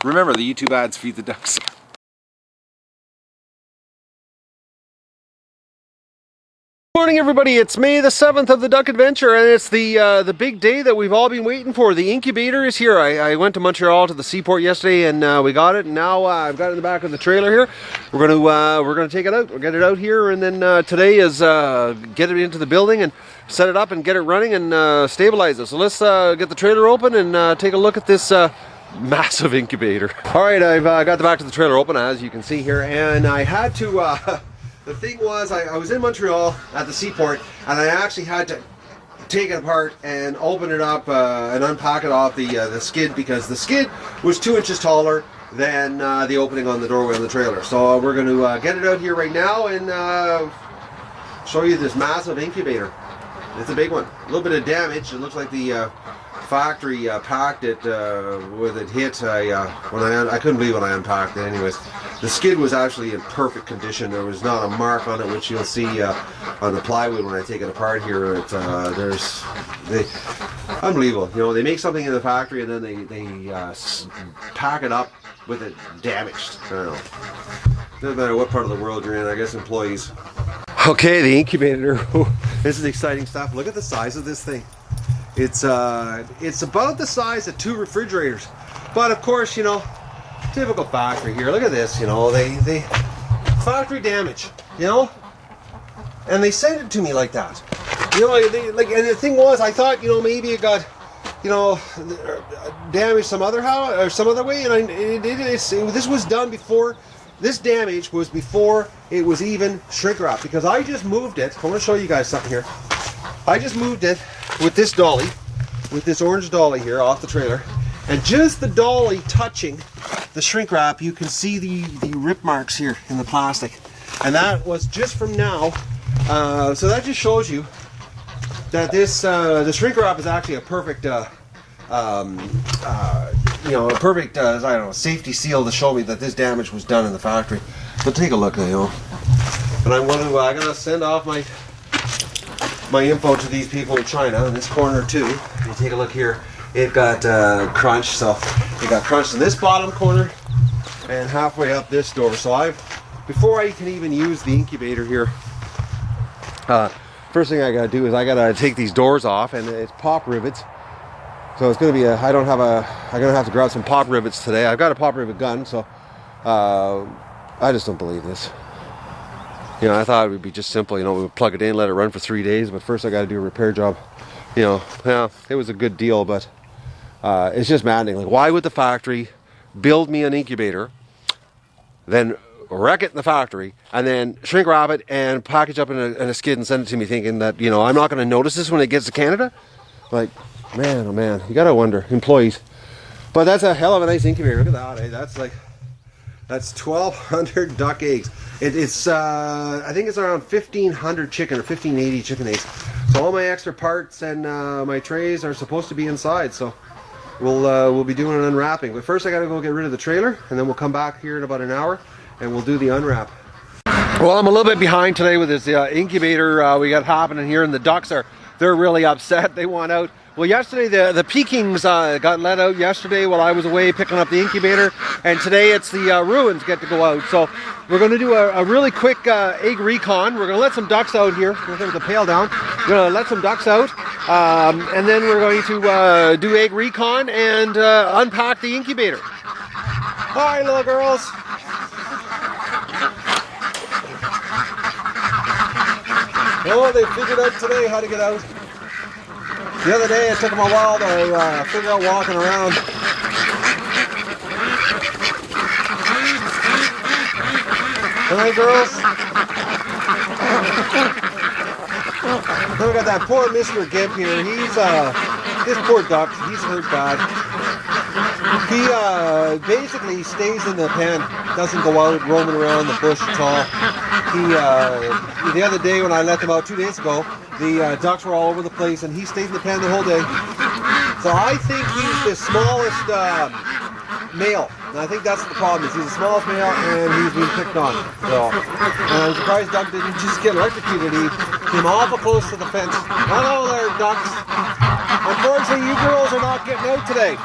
Remember, the YouTube ads feed the ducks. Morning everybody, it's May the 7th of the Duck Adventure, and it's the big day that we've all been waiting for. The incubator is here. I went to Montreal to the seaport yesterday and we got it, and now I've got it in the back of the trailer here. We're gonna take it out. We'll get it out here, and then today is get it into the building and set it up and get it running and stabilize it. So let's get the trailer open and take a look at this massive incubator. All right, I've got the back of the trailer open, as you can see here, and I had to the thing was, I was in Montreal at the seaport, and I actually had to take it apart and open it up and unpack it off the skid, because the skid was 2 inches taller than the opening on the doorway on the trailer. So we're going to get it out here right now and show you this massive incubator. It's a big one. A little bit of damage. It looks like the factory packed it with it hit. I couldn't believe when I unpacked it. Anyways, the skid was actually in perfect condition. There was not a mark on it, which you'll see on the plywood when I take it apart here. Unbelievable. You know, they make something in the factory and then they pack it up with it damaged. I don't know. Doesn't matter what part of the world you're in. I guess employees. Okay, the incubator. This is exciting stuff. Look at the size of this thing. It's about the size of 2 refrigerators, but of course, you know, typical factory here. Look at this. You know, they factory damage. You know, and they sent it to me like that. You know, and the thing was, I thought, you know, maybe it got, you know, damaged some other way, and this was done before. This damage was before it was even shrink wrapped, because I just moved it. I want to show you guys something here. I just moved it with this dolly, with this orange dolly here off the trailer, and just the dolly touching the shrink wrap, you can see the rip marks here in the plastic, and that was just from now. So that just shows you that this the shrink wrap is actually a perfect you know, a perfect I don't know, safety seal to show me that this damage was done in the factory. But take a look, you know. But I'm gonna send off my info to these people in China in this corner too. You take a look here. It got crunched, so it got crunched in this bottom corner and halfway up this door. So before I can even use the incubator here, first thing I gotta do is I gotta take these doors off, and it's pop rivets. So it's gonna be I'm gonna have to grab some pop rivets today. I've got a pop rivet gun, so I just don't believe this. You know, I thought it would be just simple, you know, we would plug it in, let it run for 3 days, but first I got to do a repair job. You know, yeah, it was a good deal, but it's just maddening. Like, why would the factory build me an incubator, then wreck it in the factory, and then shrink wrap it and package up in a skid and send it to me, thinking that, you know, I'm not going to notice this when it gets to Canada? Like, man, oh man, you got to wonder. Employees. But that's a hell of a nice incubator. Look at that, eh? That's 1,200 duck eggs. It's I think it's around 1,500 chicken, or 1,580 chicken eggs. So all my extra parts and my trays are supposed to be inside. So we'll be doing an unwrapping. But first I got to go get rid of the trailer, and then we'll come back here in about an hour and we'll do the unwrap. Well, I'm a little bit behind today with this incubator we got happening here, and the ducks they're really upset. They want out. Well, yesterday the Pekings got let out yesterday while I was away picking up the incubator, and today it's the Rouens get to go out. So we're going to do a really quick egg recon. We're going to let some ducks out here. We're going to put the pail down. We're going to let some ducks out, and then we're going to do egg recon and unpack the incubator. Hi, little girls. Oh, they figured out today how to get out. The other day it took them a while to figure out walking around. Alright, girls. Then we got that poor Mr. Gimp here. He's this poor duck, he's hurt bad. He basically stays in the pen, doesn't go out roaming around the bush at all. The other day when I let them out 2 days ago, the ducks were all over the place, and he stayed in the pen the whole day. So I think he's the smallest male. And I think that's the problem, is he's the smallest male and he's being picked on. So, and I'm surprised Doug didn't just get electrocuted. He came awful close to the fence. Hello there, ducks. Unfortunately, you girls are not getting out today.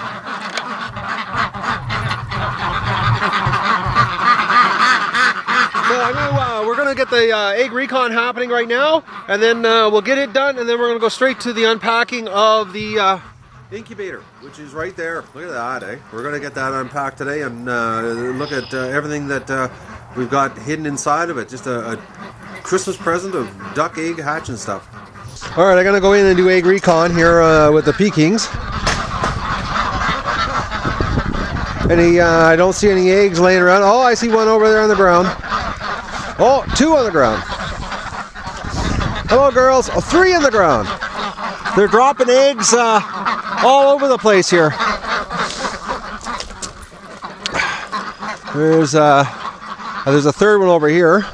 we're gonna get the egg recon happening right now, and then we'll get it done, and then we're gonna go straight to the unpacking of the incubator, which is right there. Look at that, eh? We're gonna get that unpacked today and look at everything that we've got hidden inside of it. Just a Christmas present of duck egg hatch and stuff. All right, I'm gonna go in and do egg recon here with the Pekings. I don't see any eggs laying around. Oh, I see one over there on the ground. Oh, 2 on the ground. Hello, girls. Oh, 3 on the ground. They're dropping eggs all over the place here. There's a 3rd one over here.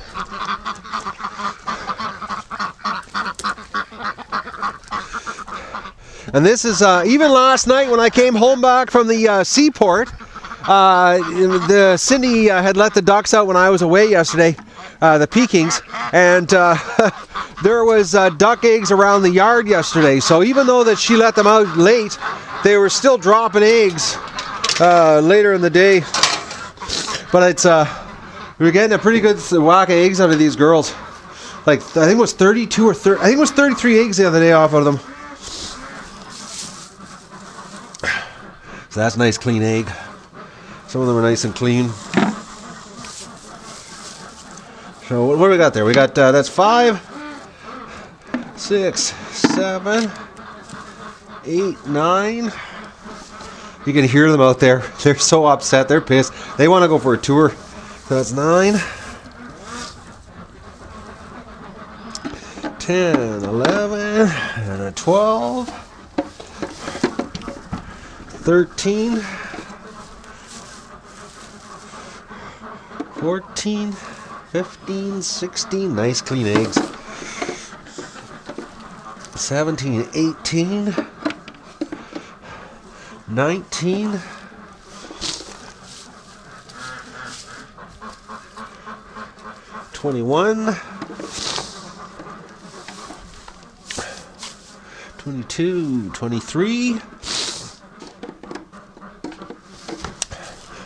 And this is even last night when I came home back from the seaport. Cindy had let the ducks out when I was away yesterday, the Pekings, and there was duck eggs around the yard yesterday. So even though that she let them out late, they were still dropping eggs later in the day. But it's we're getting a pretty good whack of eggs out of these girls. Like I think it was 32 or 30. I think it was 33 eggs the other day off of them. So that's a nice clean egg. Some of them are nice and clean. So what do we got there? We got that's 5, 6, 7, 8, 9. You can hear them out there. They're so upset. They're pissed. They want to go for a tour. So that's 9, 10, 11, and 12, 13, 14, 15, 16, nice clean eggs. 17, 18, 19, 21, 22, 23,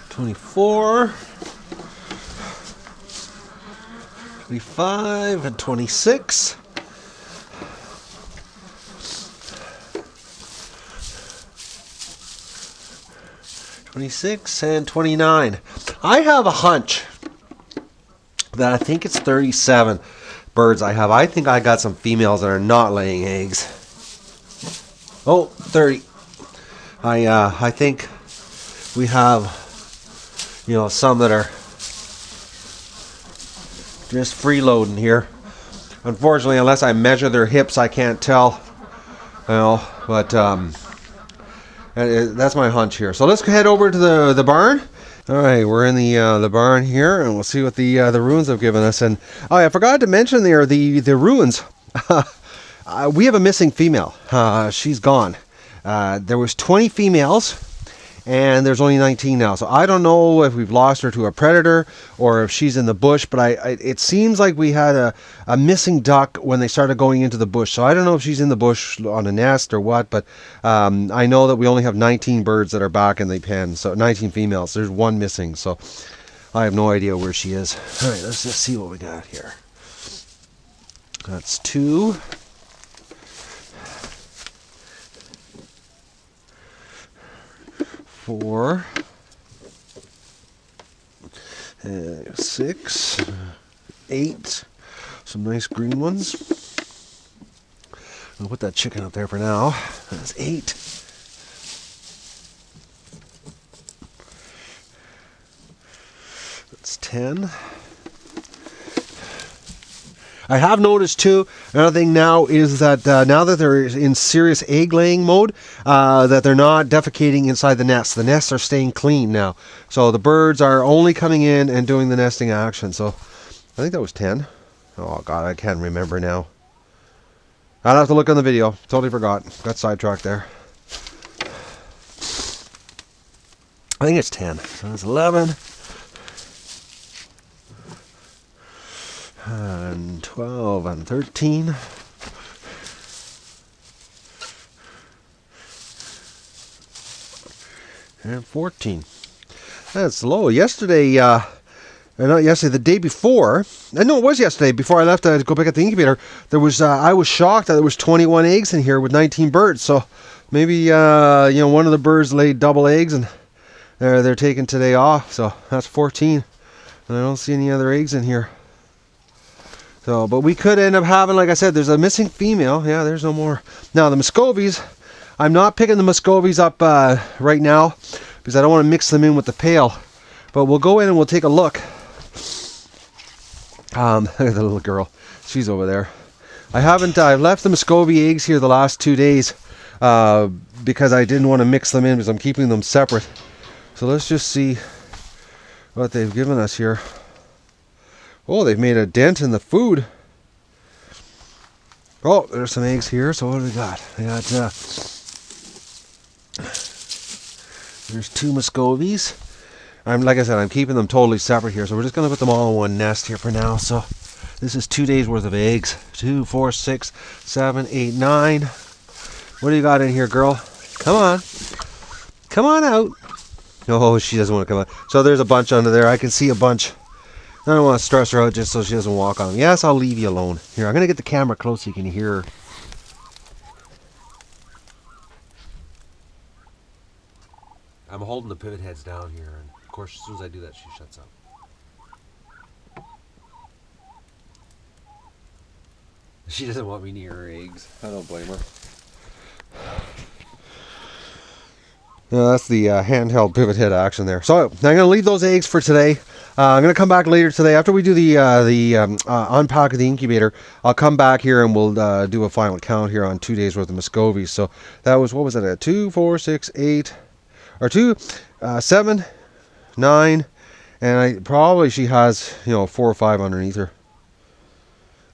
24, 25 and 26. 26 and 29. I have a hunch that I think it's 37 birds I have. I think I got some females that are not laying eggs. Oh, 30. I think we have, some that are just freeloading here. Unfortunately, unless I measure their hips, I can't tell. But that's my hunch here. So let's head over to the barn. All right, we're in the barn here, and we'll see what the Rouens have given us. And I forgot to mention there the Rouens. We have a missing female. She's gone. There was 20 females, and there's only 19 now. So I don't know if we've lost her to a predator or if she's in the bush, but it seems like we had a missing duck when they started going into the bush. So I don't know if she's in the bush on a nest or what, but I know that we only have 19 birds that are back in the pen. So 19 females. There's one missing. So I have no idea where she is. All right, let's just see what we got here. That's 2. 4, 6, 8, some nice green ones. I'll put that chicken up there for now. That's 8. That's 10. I have noticed too, another thing now is that now that they're in serious egg laying mode, that they're not defecating inside the nest. The nests are staying clean now. So the birds are only coming in and doing the nesting action. So I think that was 10. Oh God, I can't remember now. I'll have to look on the video. Totally forgot. Got sidetracked there. I think it's 10. So that's 11. And 12 and 13. And 14. That's low. Yesterday not yesterday, the day before. No, it was yesterday. Before I left to go back at the incubator, there was. I was shocked that there was 21 eggs in here with 19 birds. So maybe one of the birds laid double eggs, and they're taking today off. So that's 14. And I don't see any other eggs in here. So, but we could end up having, like I said, there's a missing female. Yeah, there's no more. Now the Muscovies, I'm not picking the Muscovies up right now because I don't want to mix them in with the pail. But we'll go in and we'll take a look. Look at the little girl. She's over there. I've left the Muscovy eggs here the last 2 days because I didn't want to mix them in because I'm keeping them separate. So let's just see what they've given us here. Oh, they've made a dent in the food. Oh, there's some eggs here. So what do we got? We got there's 2 Muscovies. Like I said, I'm keeping them totally separate here. So we're just going to put them all in one nest here for now. So this is 2 days worth of eggs. 2, 4, 6, 7, 8, 9. What do you got in here, girl? Come on. Come on out. No, she doesn't want to come out. So there's a bunch under there. I can see a bunch. I don't want to stress her out just so she doesn't walk on them. Yes, I'll leave you alone. Here, I'm going to get the camera close so you can hear her. I'm holding the pivot heads down here, and of course, as soon as I do that, she shuts up. She doesn't want me near her eggs. I don't blame her. Yeah, that's the handheld pivot head action there. So I'm going to leave those eggs for today. I'm going to come back later today after we do the unpack of the incubator. I'll come back here and we'll do a final count here on 2 days worth of Muscovies. So that was, what was it? 2, 4, 6, 8, or 2, 7, 9, and she has 4 or 5 underneath her.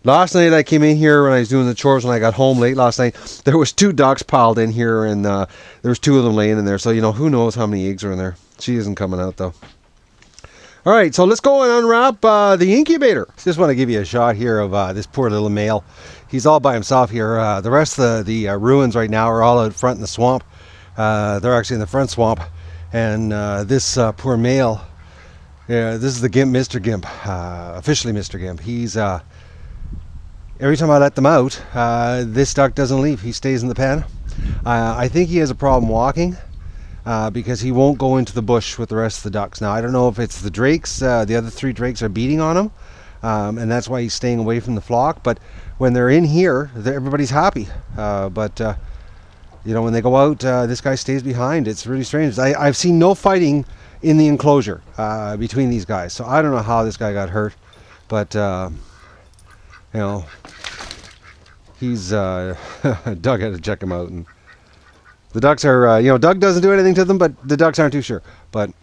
Last night I came in here when I was doing the chores when I got home late last night. There was 2 ducks piled in here, and there was 2 of them laying in there. So who knows how many eggs are in there. She isn't coming out though. All right, so let's go and unwrap the incubator. Just want to give you a shot here of this poor little male. He's all by himself here. The rest of the Rouens right now are all out front in the swamp. They're actually in the front swamp. And this poor male, this is the Gimp, Mr. Gimp, officially Mr. Gimp. He's, every time I let them out, this duck doesn't leave. He stays in the pen. I think he has a problem walking. Because he won't go into the bush with the rest of the ducks. Now, I don't know if it's the drakes, the other 3 drakes are beating on him, and that's why he's staying away from the flock. But when they're in here, everybody's happy. But when they go out, this guy stays behind. It's really strange. I've seen no fighting in the enclosure between these guys. So I don't know how this guy got hurt. But, he's, Doug had to check him out. And the ducks are, Doug doesn't do anything to them, but the ducks aren't too sure. But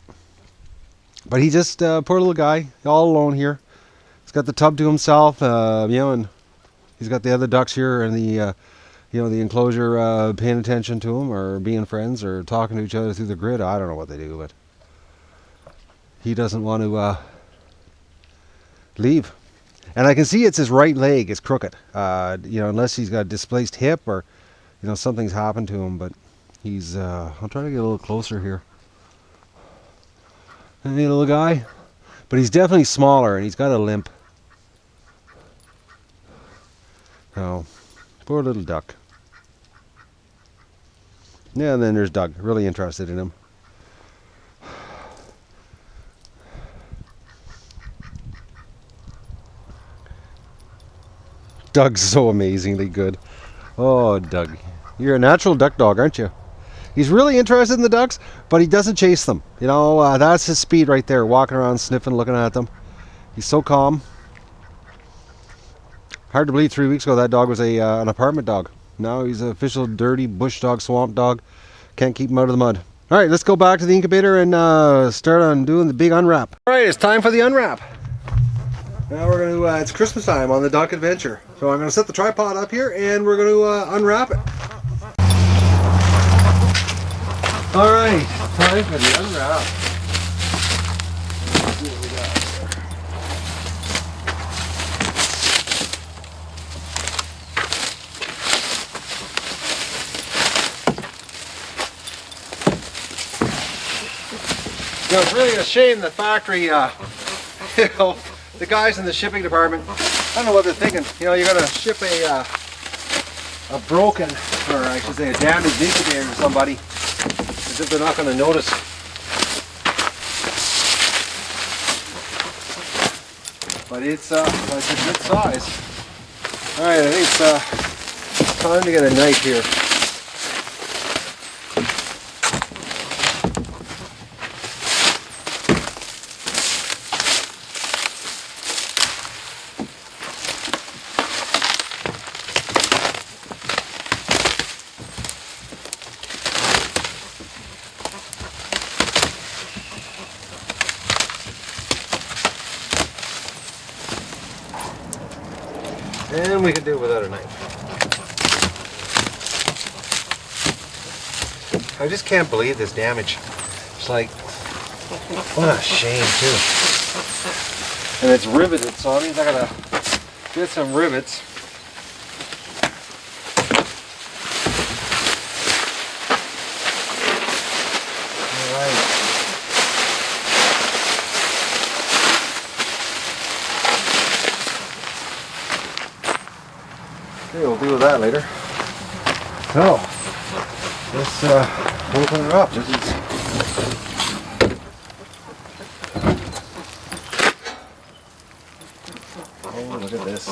he just, poor little guy, all alone here. He's got the tub to himself, and he's got the other ducks here in the, the enclosure paying attention to him or being friends or talking to each other through the grid. I don't know what they do, but he doesn't want to leave. And I can see it's his right leg is crooked, unless he's got a displaced hip or, something's happened to him, but he's, I'll try to get a little closer here. Hey, little guy. But he's definitely smaller and he's got a limp. Oh, poor little duck. Yeah, and then there's Doug, really interested in him. Doug's so amazingly good. Oh, Doug. You're a natural duck dog, aren't you? He's really interested in the ducks, but he doesn't chase them. That's his speed right there, walking around, sniffing, looking at them. He's so calm. Hard to believe 3 weeks ago that dog was an apartment dog. Now he's an official dirty bush dog, swamp dog. Can't keep him out of the mud. All right, let's go back to the incubator and start on doing the big unwrap. All right, it's time for the unwrap. Now we're going to, it's Christmas time on the Duck Adventure. So I'm going to set the tripod up here and we're going to unwrap it. All right, time for the unwrap. Let's see what we got. It's really a shame the factory you know, the guys in the shipping department, I don't know what they're thinking. You know, you're gonna ship a broken, or I should say a damaged incubator to somebody, as if they're not gonna notice. But it's a good size. All right, I think it's time to get a knife here. And we can do it without a knife. I just can't believe this damage. It's like, what a shame too. And it's riveted, so that means I gotta get some rivets. Okay, we'll deal with that later. So, let's open it up. This is oh, look at this.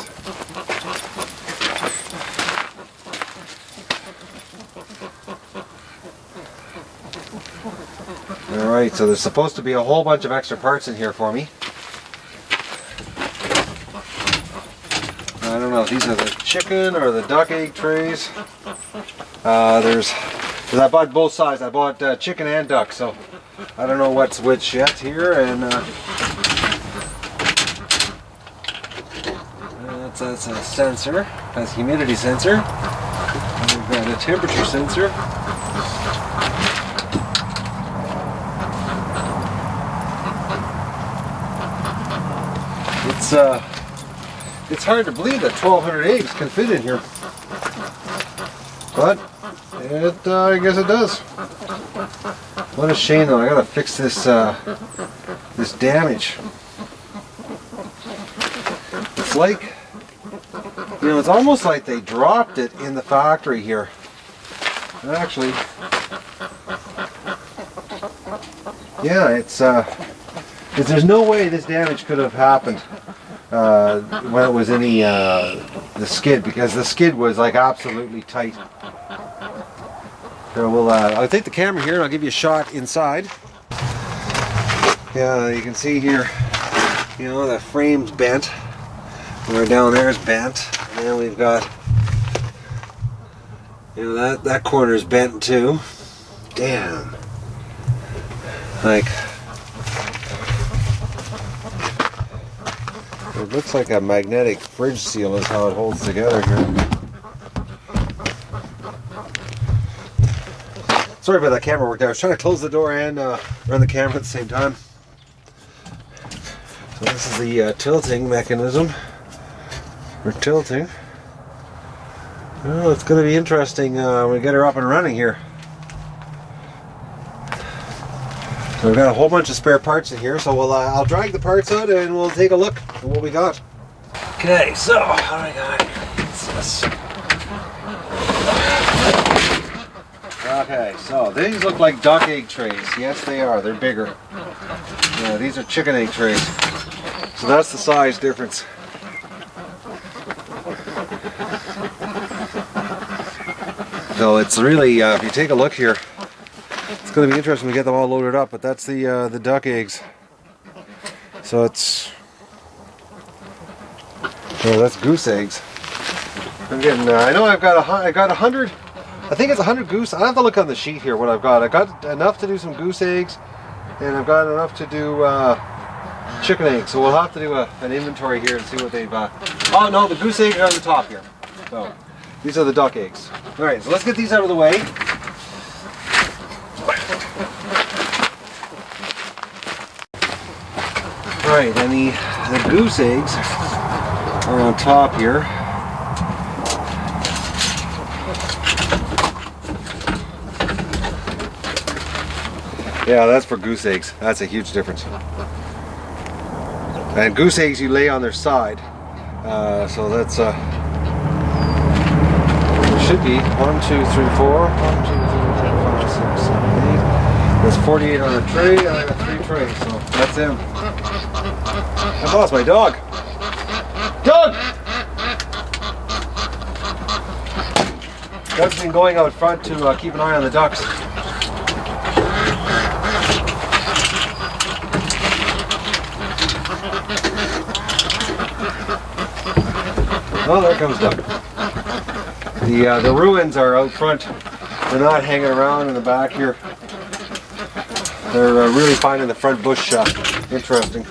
Alright, so there's supposed to be a whole bunch of extra parts in here for me. I don't know if these are the chicken or the duck egg trays. Because I bought both sides. I bought chicken and duck, so I don't know what's which yet here. And that's a sensor. That's a humidity sensor. And we've got a temperature sensor. It's hard to believe that 1,200 eggs can fit in here, but I guess it does. What a shame though. I gotta fix this this damage. It's like, you know, it's almost like they dropped it in the factory here. Actually, yeah, it's there's no way this damage could have happened when it was in the skid, because the skid was like absolutely tight. So we'll I'll take the camera here and I'll give you a shot inside. Yeah, you can see here, you know, the frame's bent. Right down there is bent, and then we've got, you know, that corner is bent too. Damn. Like, it looks like a magnetic fridge seal is how it holds together here. Sorry about that camera work there. I was trying to close the door and run the camera at the same time. So this is the tilting mechanism. We're tilting. Well, it's going to be interesting when we get her up and running here. So we've got a whole bunch of spare parts in here, so I'll drag the parts out and we'll take a look at what we got. Okay, so what do I got? What's this? Okay, so these look like duck egg trays. Yes, they are. They're bigger. Yeah, these are chicken egg trays. So that's the size difference. So it's really, if you take a look here, it's going to be interesting to get them all loaded up. But that's the duck eggs. So it's, oh, that's goose eggs. I'm getting. I know I got 100. I think it's 100 goose. I have to look on the sheet here what I've got. I got enough to do some goose eggs, and I've got enough to do chicken eggs. So we'll have to do an inventory here and see what they've. Oh no, the goose eggs are on the top here. So these are the duck eggs. All right, so let's get these out of the way. All right, and the goose eggs are on top here. Yeah, that's for goose eggs. That's a huge difference. And goose eggs you lay on their side. So that's there should be 1, 2, 3, 4. 1, 2, 3, 4, 5, 6, 7, 8. There's 48 on the tray, and I got 3 trays, so that's him. I lost my dog. Doug! Doug's been going out front to keep an eye on the ducks. Oh, there comes Doug. The Rouens are out front. They're not hanging around in the back here. They're really finding the front bush interesting.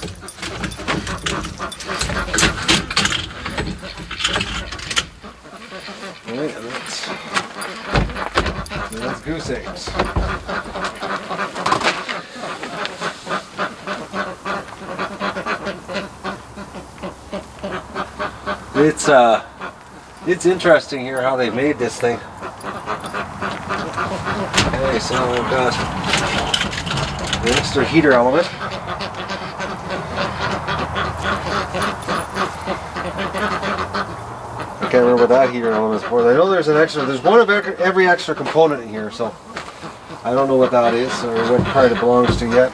Alright, and that's goose eggs. It's interesting here how they made this thing. Okay, so I've got the extra heater element. I can't remember what that heater element is for. I know there's one of every extra component in here, so I don't know what that is or what part it belongs to yet.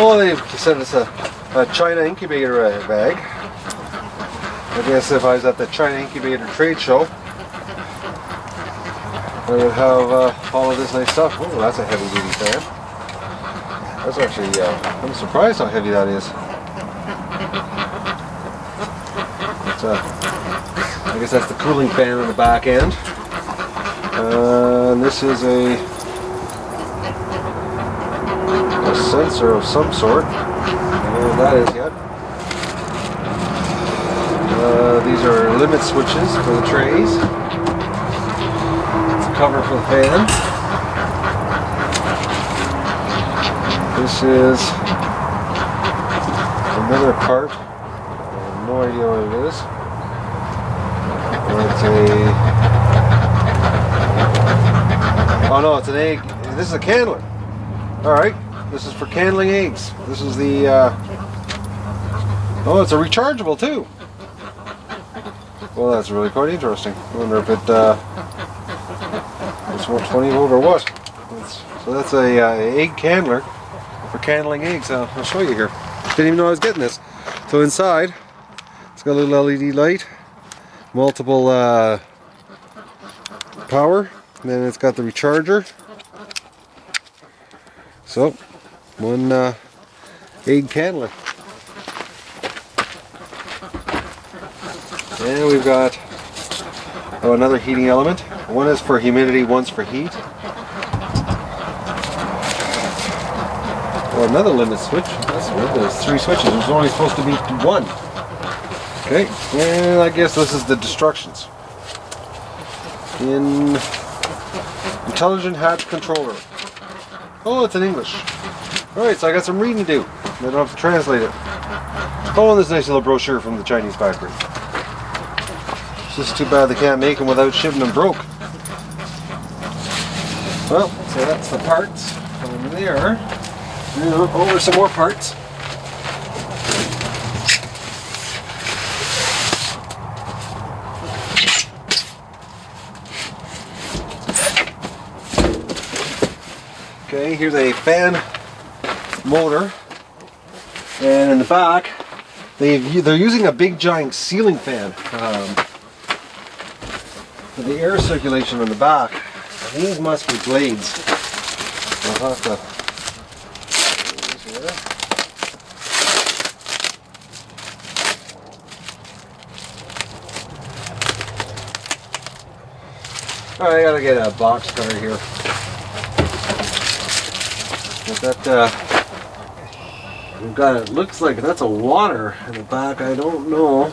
Oh, they said it's a China Incubator bag. I guess if I was at the China Incubator trade show, I would have all of this nice stuff. Oh, that's a heavy duty fan. That's actually, I'm surprised how heavy that is. I guess that's the cooling fan on the back end. And this is a sensor of some sort. I don't know what that is yet. These are limit switches for the trays. It's a cover for the fan. This is another part. I have no idea what it is. Oh no, it's an egg. This is a candler. Alright, this is for candling eggs. This is the oh, it's a rechargeable too. Well, that's really quite interesting. I wonder if it's 120 volt or what. So that's a egg candler for candling eggs. I'll show you here. Didn't even know I was getting this. So inside, it's got a little LED light, multiple power, and then it's got the recharger. So, one egg candler. And we've got another heating element. One is for humidity, one's for heat. Oh, another limit switch. That's weird. There's 3 switches. There's only supposed to be 1. Okay, and I guess this is the instructions. Intelligent hatch controller. Oh, it's in English. Alright, so I got some reading to do. I don't have to translate it. Oh, and this nice little brochure from the Chinese factory. It's just too bad they can't make them without shipping them broke. Well, so that's the parts over there. Over some more parts. Okay, here's a fan motor, and in the back they're using a big giant ceiling fan for the air circulation on the back. And these must be blades. I'll have to. Alright, I gotta get a box cutter here. But that we've got, it looks like that's a water in the back. I don't know.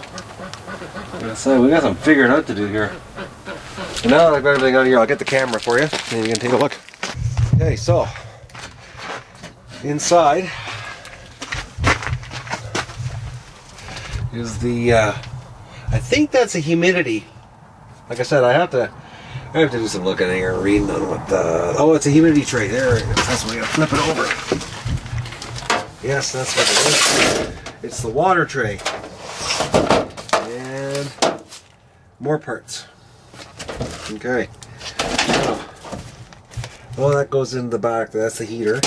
So we got some figuring out to do here. And now that I've got everything out here, I'll get the camera for you and you can take a look. Okay, so inside is the I think that's a humidity. Like I said, I have to do some looking here and reading on what the... Oh, it's a humidity tray. There it is. That's why I gotta flip it over. Yes, that's what it is. It's the water tray. And more parts. Okay. Well, that goes in the back. That's the heater.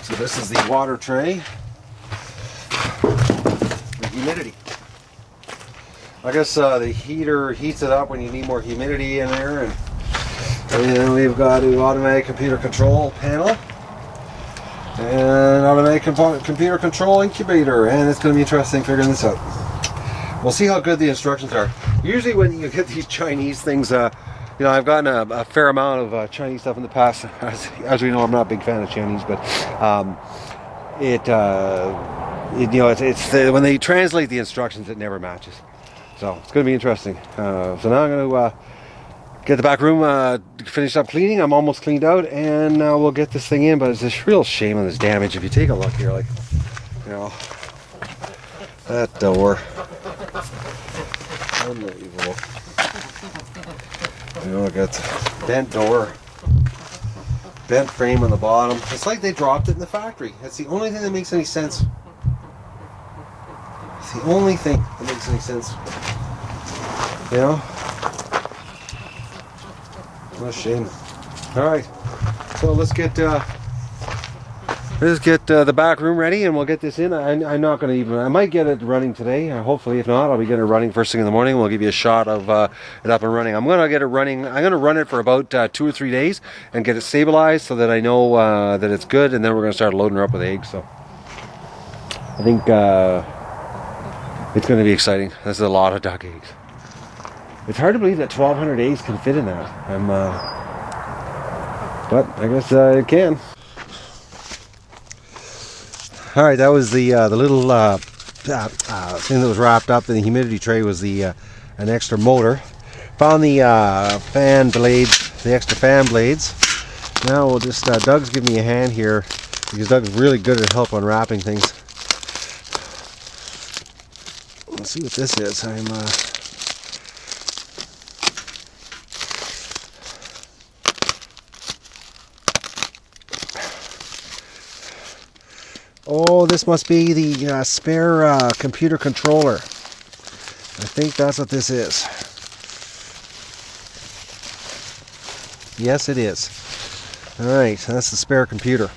So this is the water tray. The humidity. I guess the heater heats it up when you need more humidity in there. And then we've got an automatic computer control panel. And automatic computer control incubator. And it's going to be interesting figuring this out. We'll see how good the instructions are. Usually when you get these Chinese things, you know, I've gotten a fair amount of Chinese stuff in the past. As we know, I'm not a big fan of Chinese, but you know, it's when they translate the instructions, it never matches. So it's going to be interesting. So now I'm going to get the back room finished up cleaning. I'm almost cleaned out, and now we'll get this thing in. But it's a real shame on this damage. If you take a look here, like, you know, that door. Unbelievable. You know, I got bent door, bent frame on the bottom. It's like they dropped it in the factory. That's the only thing that makes any sense. It's the only thing that makes any sense. You know? What a shame. Alright. So let's get the back room ready, and we'll get this in. I'm not going to even... I might get it running today. Hopefully, if not, I'll be getting it running first thing in the morning. We'll give you a shot of it up and running. I'm going to get it running. I'm going to run it for about 2 or 3 days and get it stabilized so that I know that it's good, and then we're going to start loading her up with eggs. So I think it's going to be exciting. This is a lot of duck eggs. It's hard to believe that 1,200 eggs can fit in that. But I guess it can. All right, that was the little thing that was wrapped up in the humidity tray. Was the an extra motor. Found the fan blades, the extra fan blades. Now we'll just Doug's giving me a hand here because Doug's really good at help unwrapping things. Let's see what this is. Oh, this must be the spare computer controller. I think that's what this is. Yes, it is. Alright, that's the spare computer.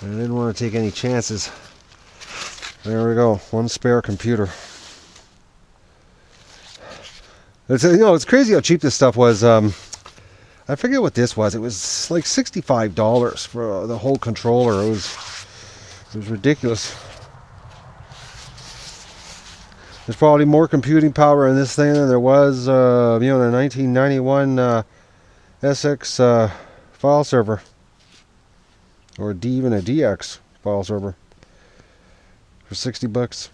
I didn't want to take any chances. There we go, one spare computer. It's, you know, it's crazy how cheap this stuff was. I forget what this was. It was like $65 for the whole controller. It was ridiculous. There's probably more computing power in this thing than there was, you know, in the 1991 SX file server, or even a DX file server for $60.